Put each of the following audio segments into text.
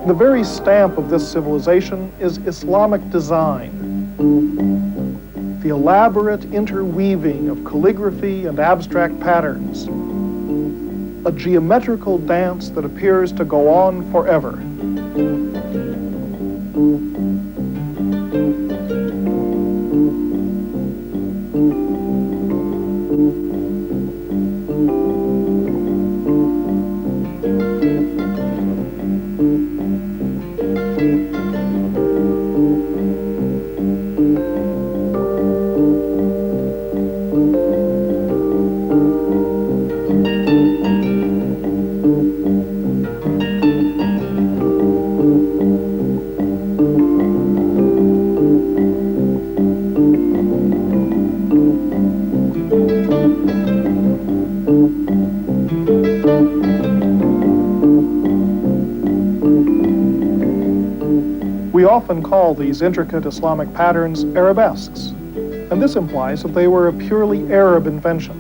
The very stamp of this civilization is Islamic design. The elaborate interweaving of calligraphy and abstract patterns. A geometrical dance that appears to go on forever. We often call these intricate Islamic patterns arabesques, and this implies that they were a purely Arab invention.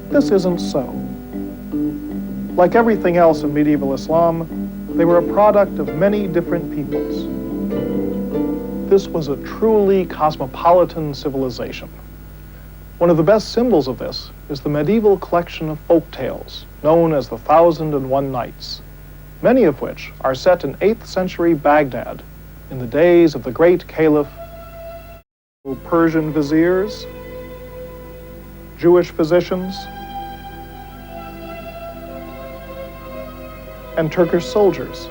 This isn't so. Like everything else in medieval Islam, they were a product of many different peoples. This was a truly cosmopolitan civilization. One of the best symbols of this is the medieval collection of folk tales known as the 1001 Nights, many of which are set in 8th century Baghdad in the days of the great caliph, Persian viziers, Jewish physicians, and Turkish soldiers.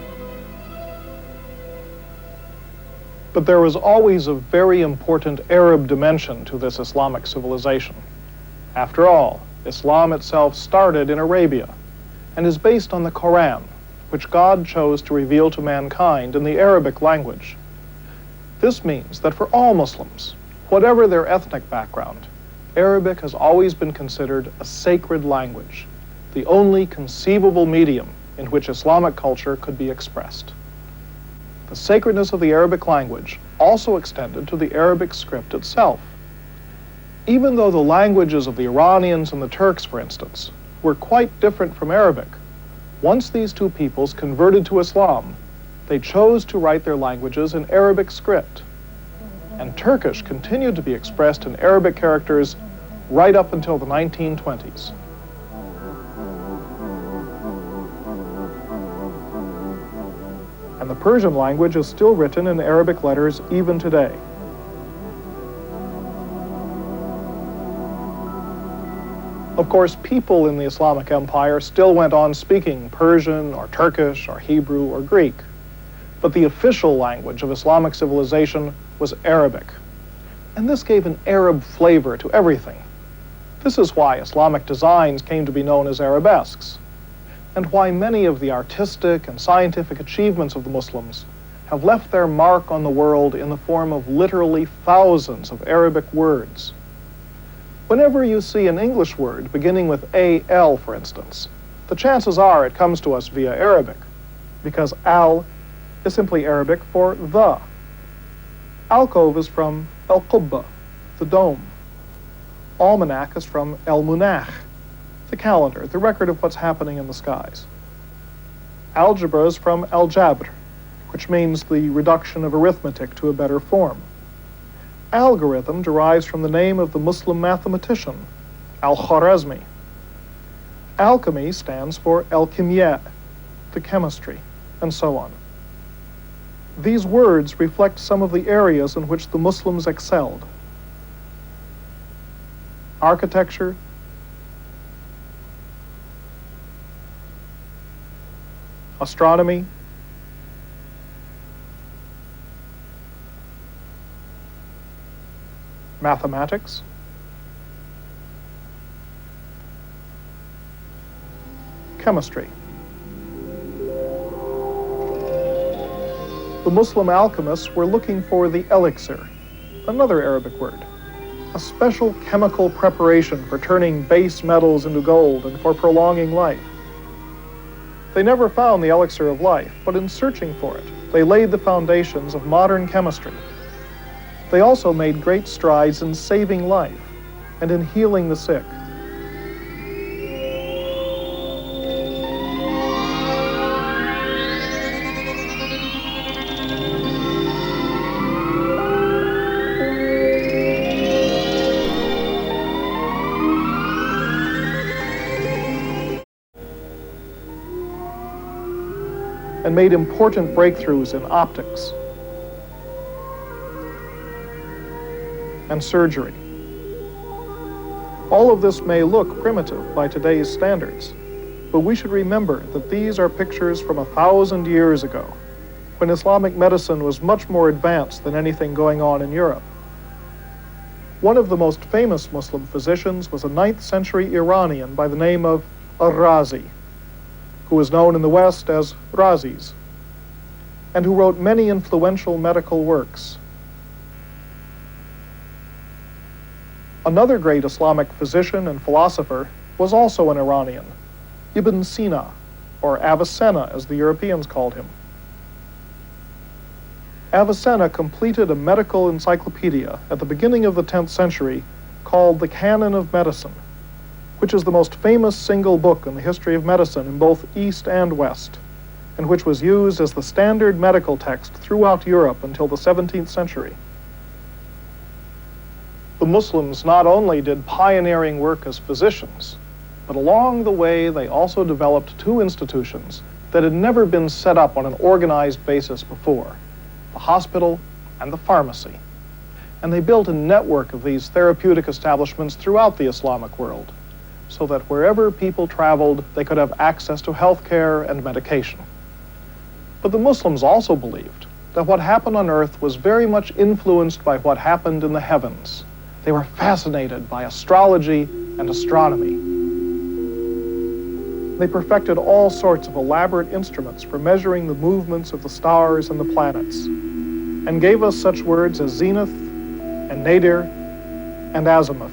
But there was always a very important Arab dimension to this Islamic civilization. After all, Islam itself started in Arabia and is based on the Quran, which God chose to reveal to mankind in the Arabic language. This means that for all Muslims, whatever their ethnic background, Arabic has always been considered a sacred language, the only conceivable medium in which Islamic culture could be expressed. The sacredness of the Arabic language also extended to the Arabic script itself. Even though the languages of the Iranians and the Turks, for instance, were quite different from Arabic, once these two peoples converted to Islam, they chose to write their languages in Arabic script. And Turkish continued to be expressed in Arabic characters right up until the 1920s. And the Persian language is still written in Arabic letters even today. Of course, people in the Islamic Empire still went on speaking Persian or Turkish or Hebrew or Greek, but the official language of Islamic civilization was Arabic. And this gave an Arab flavor to everything. This is why Islamic designs came to be known as arabesques, and why many of the artistic and scientific achievements of the Muslims have left their mark on the world in the form of literally thousands of Arabic words. Whenever you see an English word beginning with A-L, for instance, the chances are it comes to us via Arabic, because al is simply Arabic for the. Alcove is from al-Qubba, the dome. Almanac is from el-Munach, the calendar, the record of what's happening in the skies. Algebra is from al-Jabr, which means the reduction of arithmetic to a better form. Algorithm derives from the name of the Muslim mathematician, al-Khwarizmi. Alchemy stands for al-Kimya, the chemistry, and so on. These words reflect some of the areas in which the Muslims excelled. Architecture, astronomy, mathematics, chemistry. The Muslim alchemists were looking for the elixir, another Arabic word, a special chemical preparation for turning base metals into gold and for prolonging life. They never found the elixir of life, but in searching for it, they laid the foundations of modern chemistry. They also made great strides in saving life and in healing the sick. and made important breakthroughs in optics and surgery. All of this may look primitive by today's standards, but we should remember that these are pictures from 1,000 years ago, when Islamic medicine was much more advanced than anything going on in Europe. One of the most famous Muslim physicians was a 9th century Iranian by the name of Al-Razi, who was known in the West as Razis, and who wrote many influential medical works. Another great Islamic physician and philosopher was also an Iranian, Ibn Sina, or Avicenna as the Europeans called him. Avicenna completed a medical encyclopedia at the beginning of the 10th century called the Canon of Medicine, which is the most famous single book in the history of medicine in both East and West, and which was used as the standard medical text throughout Europe until the 17th century. The Muslims not only did pioneering work as physicians, but along the way they also developed two institutions that had never been set up on an organized basis before: the hospital and the pharmacy. And they built a network of these therapeutic establishments throughout the Islamic world, so that wherever people traveled, they could have access to health care and medication. But the Muslims also believed that what happened on earth was very much influenced by what happened in the heavens. They were fascinated by astrology and astronomy. They perfected all sorts of elaborate instruments for measuring the movements of the stars and the planets, and gave us such words as zenith and nadir and azimuth.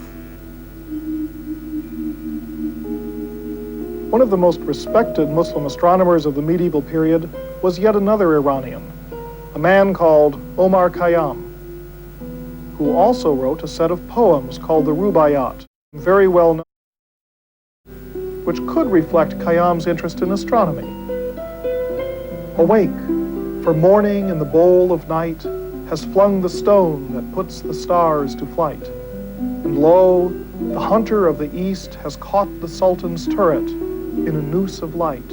One of the most respected Muslim astronomers of the medieval period was yet another Iranian, a man called Omar Khayyam, who also wrote a set of poems called the Rubaiyat, very well known, which could reflect Khayyam's interest in astronomy. Awake, for morning in the bowl of night has flung the stone that puts the stars to flight. And lo, the hunter of the east has caught the Sultan's turret in a noose of light.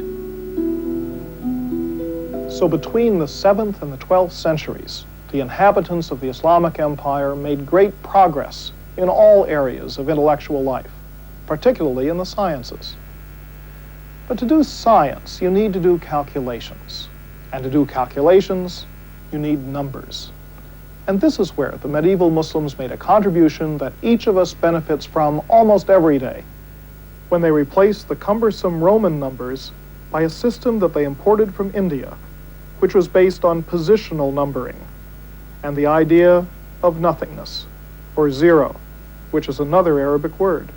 So between the 7th and the 12th centuries, the inhabitants of the Islamic Empire made great progress in all areas of intellectual life, particularly in the sciences. But to do science, you need to do calculations. And to do calculations, you need numbers. And this is where the medieval Muslims made a contribution that each of us benefits from almost every day, when they replaced the cumbersome Roman numbers by a system that they imported from India, which was based on positional numbering and the idea of nothingness, or zero, which is another Arabic word.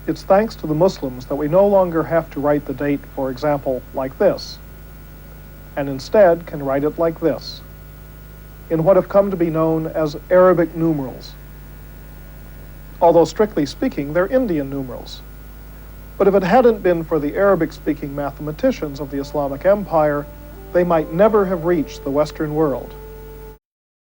It's thanks to the Muslims that we no longer have to write the date, for example, like this, and instead can write it like this, in what have come to be known as Arabic numerals. Although strictly speaking, they're Indian numerals. But if it hadn't been for the Arabic-speaking mathematicians of the Islamic Empire, they might never have reached the Western world.